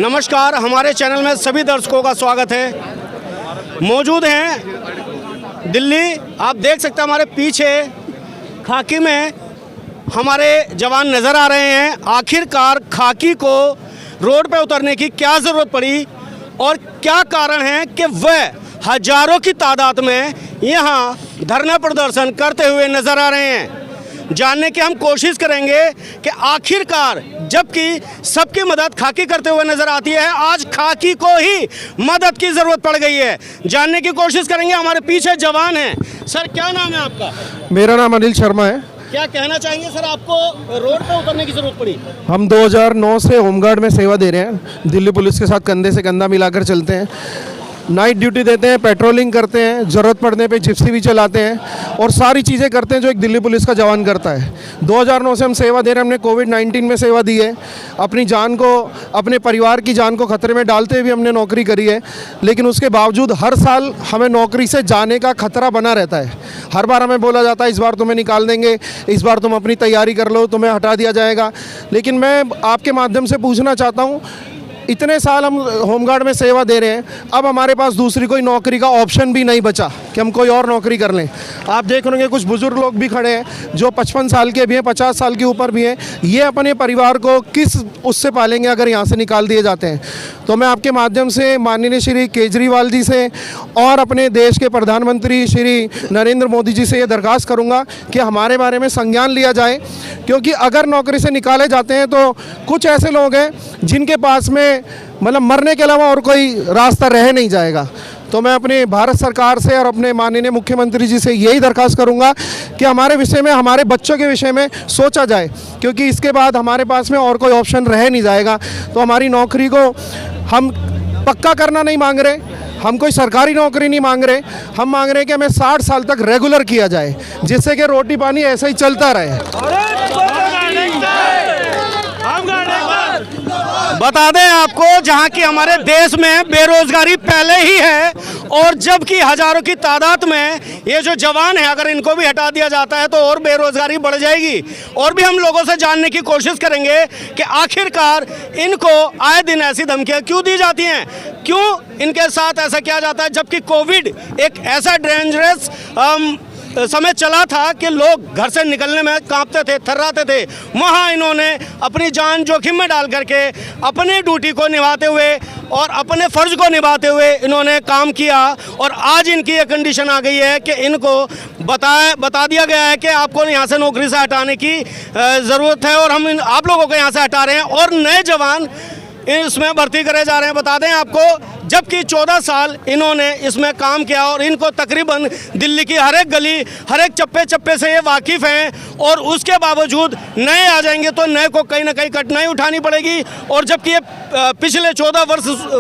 नमस्कार, हमारे चैनल में सभी दर्शकों का स्वागत है। मौजूद हैं दिल्ली। आप देख सकते हैं हमारे पीछे खाकी में हमारे जवान नज़र आ रहे हैं। आखिरकार खाकी को रोड पे उतरने की क्या ज़रूरत पड़ी और क्या कारण है कि वह हजारों की तादाद में यहाँ धरना प्रदर्शन करते हुए नज़र आ रहे हैं। जानने की हम कोशिश करेंगे कि आखिरकार जबकि सबकी मदद खाकी करते हुए नजर आती है, आज खाकी को ही मदद की ज़रूरत पड़ गई है। जानने की कोशिश करेंगे। हमारे पीछे जवान हैं। सर, क्या नाम है आपका? मेरा नाम अनिल शर्मा है। क्या कहना चाहेंगे सर, आपको रोड पर उतरने की ज़रूरत पड़ी? हम 2009 से होमगार्ड में सेवा दे रहे हैं। दिल्ली पुलिस के साथ कंधे से कंधा मिलाकर चलते हैं, नाइट ड्यूटी देते हैं, पेट्रोलिंग करते हैं, ज़रूरत पड़ने पे जिप्सी भी चलाते हैं और सारी चीज़ें करते हैं जो एक दिल्ली पुलिस का जवान करता है। 2009 से हम सेवा दे रहे हैं। हमने कोविड-19 में सेवा दी है। अपनी जान को, अपने परिवार की जान को खतरे में डालते हुए हमने नौकरी करी है, लेकिन उसके बावजूद हर साल हमें नौकरी से जाने का खतरा बना रहता है। हर बार हमें बोला जाता है इस बार तुम्हें निकाल देंगे, इस बार तुम अपनी तैयारी कर लो, तुम्हें हटा दिया जाएगा। लेकिन मैं आपके माध्यम से पूछना चाहता हूँ, इतने साल हम होमगार्ड में सेवा दे रहे हैं, अब हमारे पास दूसरी कोई नौकरी का ऑप्शन भी नहीं बचा कि हम कोई और नौकरी कर लें। आप देख रहे हैं कुछ बुजुर्ग लोग भी खड़े हैं जो 55 साल के भी हैं, 50 साल के ऊपर भी हैं। ये अपने परिवार को किस उससे पालेंगे अगर यहाँ से निकाल दिए जाते हैं? तो मैं आपके माध्यम से माननीय श्री केजरीवाल जी से और अपने देश के प्रधानमंत्री श्री नरेंद्र मोदी जी से ये दरख्वास्त करूँगा कि हमारे बारे में संज्ञान लिया जाए, क्योंकि अगर नौकरी से निकाले जाते हैं तो कुछ ऐसे लोग हैं जिनके पास में मतलब मरने के अलावा और कोई रास्ता रह नहीं जाएगा। तो मैं अपने भारत सरकार से और अपने माननीय मुख्यमंत्री जी से यही दरख्वास्त करूंगा कि हमारे विषय में, हमारे बच्चों के विषय में सोचा जाए, क्योंकि इसके बाद हमारे पास में और कोई ऑप्शन रह नहीं जाएगा। तो हमारी नौकरी को हम पक्का करना नहीं मांग रहे, हम कोई सरकारी नौकरी नहीं मांग रहे, हम मांग रहे हैं कि हमें 60 साल तक रेगुलर किया जाए, जिससे कि रोटी पानी ऐसा ही चलता रहे। बता दें आपको, जहां की हमारे देश में बेरोजगारी पहले ही है और जबकि हजारों की तादाद में ये जो जवान है, अगर इनको भी हटा दिया जाता है तो और बेरोजगारी बढ़ जाएगी। और भी हम लोगों से जानने की कोशिश करेंगे कि आखिरकार इनको आए दिन ऐसी धमकियां क्यों दी जाती हैं, क्यों इनके साथ ऐसा किया जाता है, जबकि कोविड एक ऐसा डेंजरस समय चला था कि लोग घर से निकलने में कांपते थे, थर्राते थे। वहाँ इन्होंने अपनी जान जोखिम में डाल करके अपनी ड्यूटी को निभाते हुए और अपने फ़र्ज को निभाते हुए इन्होंने काम किया और आज इनकी ये कंडीशन आ गई है कि इनको बता दिया गया है कि आपको यहाँ से नौकरी से हटाने की ज़रूरत है और हम आप लोगों को यहाँ से हटा रहे हैं और नए जवान इसमें भर्ती करे जा रहे हैं। बता दें आपको, जबकि 14 साल इन्होंने इसमें काम किया और इनको तकरीबन दिल्ली की हर एक गली, हर एक चप्पे चप्पे से ये वाकिफ़ हैं और उसके बावजूद नए आ जाएंगे तो नए को कहीं ना कहीं कठिनाई उठानी पड़ेगी। और जबकि ये पिछले 14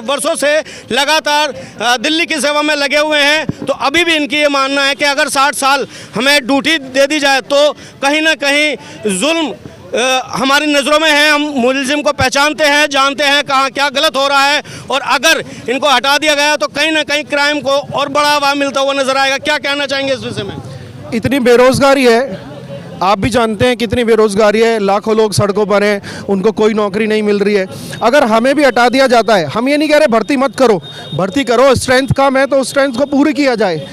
वर्षों से लगातार दिल्ली की सेवा में लगे हुए हैं, तो अभी भी इनकी ये मानना है कि अगर 60 साल हमें ड्यूटी दे दी जाए तो कहीं ना कहीं जुल्म हमारी नज़रों में है। हम मुलजिम को पहचानते हैं, जानते हैं कहाँ क्या गलत हो रहा है और अगर इनको हटा दिया गया तो कहीं ना कहीं क्राइम को और बढ़ावा मिलता हुआ नजर आएगा। क्या कहना चाहेंगे इस विषय में? इतनी बेरोजगारी है, आप भी जानते हैं कितनी बेरोजगारी है, लाखों लोग सड़कों पर हैं, उनको कोई नौकरी नहीं मिल रही है। अगर हमें भी हटा दिया जाता है, हम ये नहीं कह रहे भर्ती मत करो, भर्ती करो, स्ट्रेंथ कम है तो उस स्ट्रेंथ को पूरी किया जाए,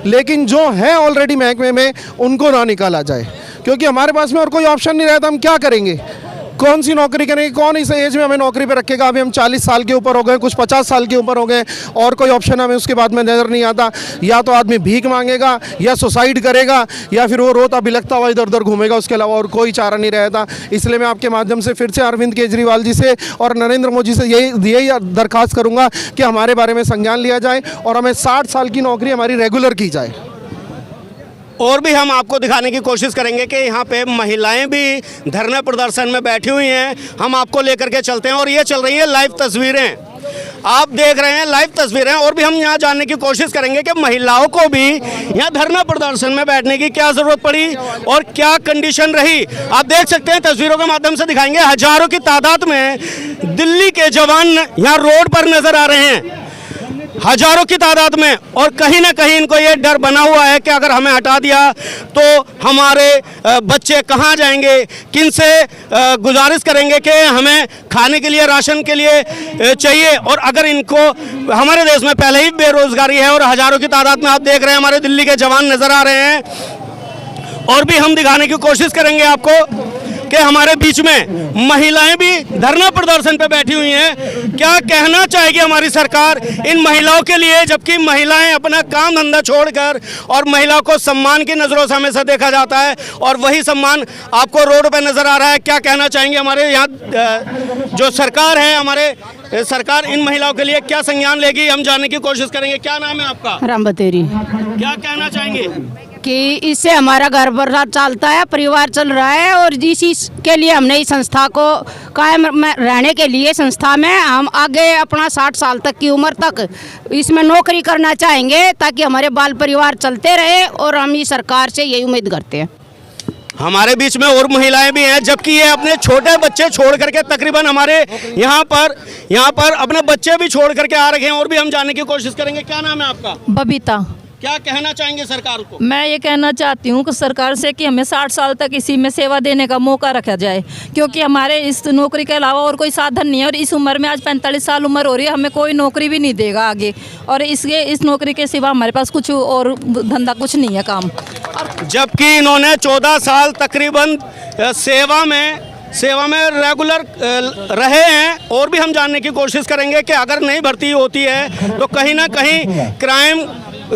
लेकिन जो है ऑलरेडी महकमे में उनको ना निकाला जाए, क्योंकि हमारे पास में और कोई ऑप्शन नहीं रहता। हम क्या करेंगे, कौन सी नौकरी करेंगे, कौन इस एज में हमें नौकरी पे रखेगा? अभी हम 40 साल के ऊपर हो गए, कुछ 50 साल के ऊपर हो गए और कोई ऑप्शन हमें उसके बाद में नज़र नहीं आता। या तो आदमी भीख मांगेगा या सुसाइड करेगा या फिर वो रोता बिलखता हुआ इधर उधर घूमेगा, उसके अलावा और कोई चारा नहीं रहता। इसलिए मैं आपके माध्यम से फिर से अरविंद केजरीवाल जी से और नरेंद्र मोदी से यही दरख्वास्त करूँगा कि हमारे बारे में संज्ञान लिया जाए और हमें 60 साल की नौकरी हमारी रेगुलर की जाए। और भी हम आपको दिखाने की कोशिश करेंगे कि यहाँ पे महिलाएं भी धरना प्रदर्शन में बैठी हुई हैं। हम आपको लेकर के चलते हैं और ये चल रही हैं लाइव तस्वीरें, आप देख रहे हैं लाइव तस्वीरें। और भी हम यहाँ जानने की कोशिश करेंगे कि महिलाओं को भी यहाँ धरना प्रदर्शन में बैठने की क्या ज़रूरत पड़ी और क्या कंडीशन रही। आप देख सकते हैं, तस्वीरों के माध्यम से दिखाएंगे, हजारों की तादाद में दिल्ली के जवान यहाँ रोड पर नज़र आ रहे हैं। हजारों की तादाद में, और कहीं ना कहीं इनको ये डर बना हुआ है कि अगर हमें हटा दिया तो हमारे बच्चे कहाँ जाएंगे, किन से गुजारिश करेंगे कि हमें खाने के लिए, राशन के लिए चाहिए। और अगर इनको, हमारे देश में पहले ही बेरोजगारी है और हजारों की तादाद में आप देख रहे हैं हमारे दिल्ली के जवान नजर आ रहे हैं। और भी हम दिखाने की कोशिश करेंगे आपको कि हमारे बीच में महिलाएं भी धरना प्रदर्शन पे बैठी हुई हैं। क्या कहना चाहेगी हमारी सरकार इन महिलाओं के लिए, जबकि महिलाएं अपना काम धंधा छोड़कर, और महिलाओं को सम्मान की नज़रों से हमेशा देखा जाता है और वही सम्मान आपको रोड पे नज़र आ रहा है। क्या कहना चाहेंगे हमारे यहाँ जो सरकार है, हमारे सरकार इन महिलाओं के लिए क्या संज्ञान लेगी, हम जानने की कोशिश करेंगे। क्या नाम है आपका? राम बतेरी। क्या कहना चाहेंगे? कि इससे हमारा घर बर्बाद चलता है, परिवार चल रहा है, और इस के लिए हमने इस संस्था को कायम रहने के लिए संस्था में हम आगे अपना 60 साल तक की उम्र तक इसमें नौकरी करना चाहेंगे, ताकि हमारे बाल परिवार चलते रहे, और हम इस सरकार से यही उम्मीद करते हैं। हमारे बीच में और महिलाएं भी हैं, जबकि ये अपने छोटे बच्चे छोड़ करके तकरीबन हमारे यहाँ पर अपने बच्चे भी छोड़ करके आ रखे हैं, और भी हम जानने की कोशिश करेंगे। क्या नाम है आपका? बबीता। क्या कहना चाहेंगे सरकार को? मैं ये कहना चाहती हूँ कि सरकार से कि हमें 60 साल तक इसी में सेवा देने का मौका रखा जाए, क्योंकि हमारे इस नौकरी के अलावा और कोई साधन नहीं है, और इस उम्र में आज 45 साल उम्र हो रही है, हमें कोई नौकरी भी नहीं देगा आगे, और इस नौकरी के सिवा हमारे पास कुछ और धंधा कुछ नहीं है काम। जबकि इन्होंने 14 साल तकरीबन सेवा में रेगुलर रहे हैं। और भी हम जानने की कोशिश करेंगे कि अगर नहीं भर्ती होती है तो कहीं ना कहीं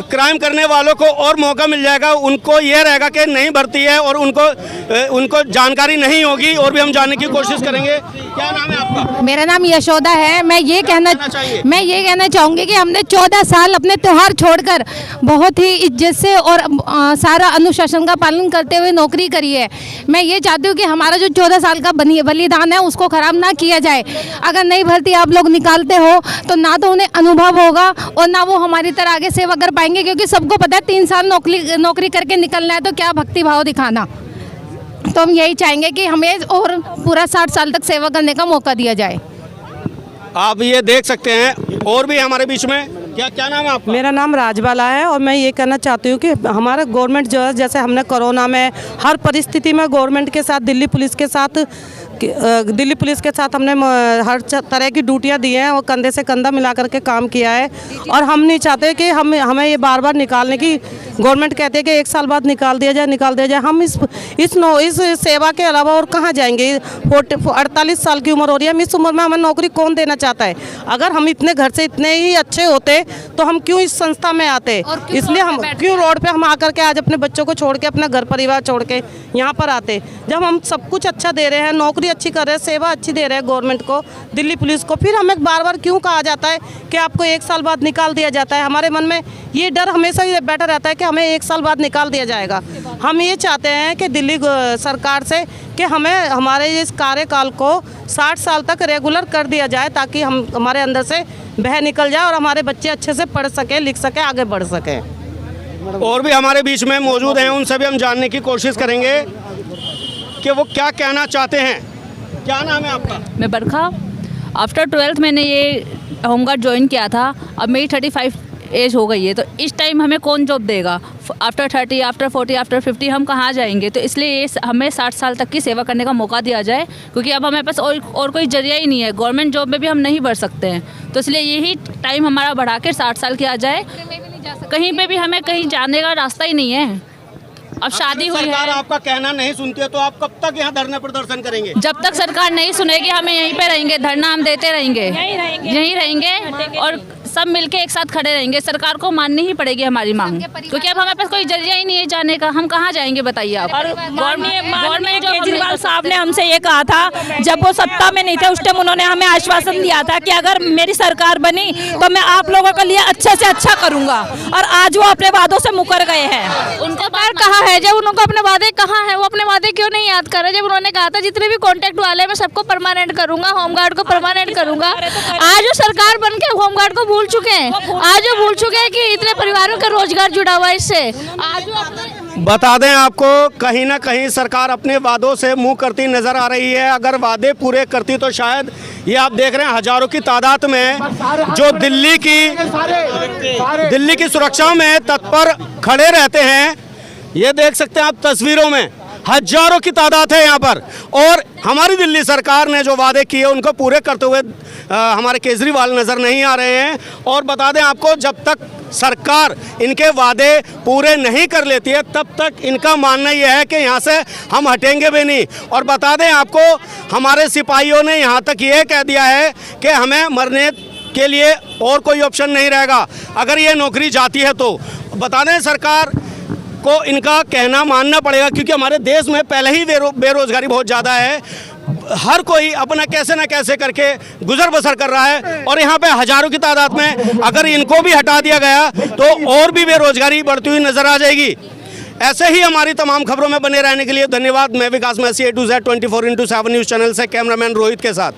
क्राइम करने वालों को और मौका मिल जाएगा। उनको यह रहेगा कि नहीं भर्ती है और उनको जानकारी नहीं होगी। और भी हम जानने की कोशिश करेंगे। क्या नाम है आपका? मेरा नाम यशोदा है। मैं ये कहना चाहूँगी कि हमने 14 साल अपने त्यौहार छोड़कर बहुत ही इज्जत से और सारा अनुशासन का पालन करते हुए नौकरी करी है। मैं ये चाहती हूँ कि हमारा जो 14 साल का बलिदान है उसको ख़राब ना किया जाए। अगर नई भर्ती आप लोग निकालते हो तो ना तो उन्हें अनुभव होगा और ना वो हमारी तरह आगे सेवा कर पाएंगे, क्योंकि सबको पता है 3 साल नौकरी करके निकलना है तो क्या भक्ति भाव दिखाना। तो हम यही चाहेंगे कि हमें और पूरा 60 साल तक सेवा करने का मौका दिया जाए। आप ये देख सकते हैं और भी हमारे बीच में। क्या नाम है आपका? मेरा नाम राजबाला है और मैं ये कहना चाहती हूँ कि हमारा गवर्नमेंट जो है, जैसे हमने कोरोना में हर परिस्थिति में गवर्नमेंट के साथ, दिल्ली पुलिस के साथ हमने हर तरह की ड्यूटियाँ दी हैं और कंधे से कंधा मिला करके काम किया है। और हम नहीं चाहते कि हमें ये बार बार निकालने की, गवर्नमेंट कहती है कि 1 साल बाद निकाल दिया जाए। हम इस सेवा के अलावा और कहाँ जाएंगे? 48 साल की उम्र हो रही है। हम इस उम्र में हमें नौकरी कौन देना चाहता है? अगर हम इतने घर से इतने ही अच्छे होते तो हम क्यों इस संस्था में आते? इसलिए हम क्यों रोड पे हम आकर के आज अपने बच्चों को छोड़ के, अपना घर परिवार छोड़ के यहाँ पर आते? जब हम सब कुछ अच्छा दे रहे हैं, नौकरी अच्छी कर रहे हैं, सेवा अच्छी दे रहे हैं गवर्नमेंट को, दिल्ली पुलिस को, फिर हमें बार बार क्यों कहा जाता है कि आपको 1 साल बाद निकाल दिया जाता है? हमारे मन में ये डर हमेशा ही बैठा रहता है कि हमें 1 साल बाद निकाल दिया जाएगा। हम ये चाहते हैं कि दिल्ली सरकार से कि हमें हमारे इस कार्यकाल को 60 साल तक रेगुलर कर दिया जाए, ताकि हमारे अंदर से बह निकल जाए और हमारे बच्चे अच्छे से पढ़ सकें, लिख सकें, आगे बढ़ सकें। और भी हमारे बीच में मौजूद हैं, उनसे भी हम जानने की कोशिश करेंगे कि वो क्या कहना चाहते हैं। क्या नाम है आपका? मैं बरखा। आफ्टर 12th मैंने ये होमगार्ड ज्वाइन किया था। अब मेरी 35 एज हो गई है, तो इस टाइम हमें कौन जॉब देगा? आफ्टर 30, आफ्टर 40, आफ्टर 50 हम कहाँ जाएंगे? तो इसलिए ये हमें 60 साल तक की सेवा करने का मौका दिया जाए, क्योंकि अब हमारे पास और कोई जरिया ही नहीं है। गवर्नमेंट जॉब में भी हम नहीं बढ़ सकते हैं, तो इसलिए यही टाइम हमारा बढ़ा के 60 साल किया जाए। कहीं पे भी हमें कहीं जाने का रास्ता ही नहीं है। अब शादी हुई सरकार है, आपका कहना नहीं सुनती है तो आप कब तक यहाँ धरना प्रदर्शन करेंगे? जब तक सरकार नहीं सुनेगी हमें यहीं पे रहेंगे, धरना हम देते रहेंगे, यहीं रहेंगे और सब मिलके एक साथ खड़े रहेंगे। सरकार को माननी ही पड़ेगी हमारी मांग, क्योंकि अब हमारे पास कोई जरिया ही नहीं है जाने का। हम कहाँ जाएंगे बताइए आप? और गवर्नमेंट केजरीवाल साहब ने हमसे ये कहा था, जब वो सत्ता में नहीं थे उस टाइम उन्होंने हमें आश्वासन दिया था कि अगर मेरी सरकार बनी तो मैं आप लोगों के लिए अच्छे से अच्छा करूंगा, और आज वो अपने वादों से मुकर गए हैं। उनको बार कहा है, जब उनको अपने वादे कहा है वो अपने वादे क्यों नहीं याद कर रहे? जब उन्होंने कहा था जितने भी कॉन्ट्रैक्ट वाले मैं सबको परमानेंट करूंगा, होमगार्ड को परमानेंट करूंगा, आज वो सरकार बन के होमगार्ड को भूल चुके हैं, आज वो भूल चुके हैं कि इतने परिवारों का रोजगार जुड़ा हुआ है इससे। आज वो अपने बता दें आपको, कहीं ना कहीं सरकार अपने वादों से मुंह करती नजर आ रही है। अगर वादे पूरे करती तो शायद ये आप देख रहे हैं हजारों की तादाद में जो दिल्ली की सुरक्षा में तत्पर खड़े रहते हैं। ये देख सकते हैं आप तस्वीरों में, हजारों की तादाद है यहाँ पर। और हमारी दिल्ली सरकार ने जो वादे किए उनको पूरे करते हुए हमारे केजरीवाल नज़र नहीं आ रहे हैं। और बता दें आपको, जब तक सरकार इनके वादे पूरे नहीं कर लेती है तब तक इनका मानना यह है कि यहाँ से हम हटेंगे भी नहीं। और बता दें आपको, हमारे सिपाहियों ने यहाँ तक ये कह दिया है कि हमें मरने के लिए और कोई ऑप्शन नहीं रहेगा अगर ये नौकरी जाती है तो। बता दें सरकार को इनका कहना मानना पड़ेगा, क्योंकि हमारे देश में पहले ही बेरोजगारी बहुत ज़्यादा है। हर कोई अपना कैसे ना कैसे करके गुजर बसर कर रहा है। और यहाँ पे हजारों की तादाद में अगर इनको भी हटा दिया गया तो और भी बेरोजगारी बढ़ती हुई नजर आ जाएगी। ऐसे ही हमारी तमाम खबरों में बने रहने के लिए धन्यवाद। मैं Vikas Massey A to Z 24x7 news channel से कैमरामैन रोहित के साथ।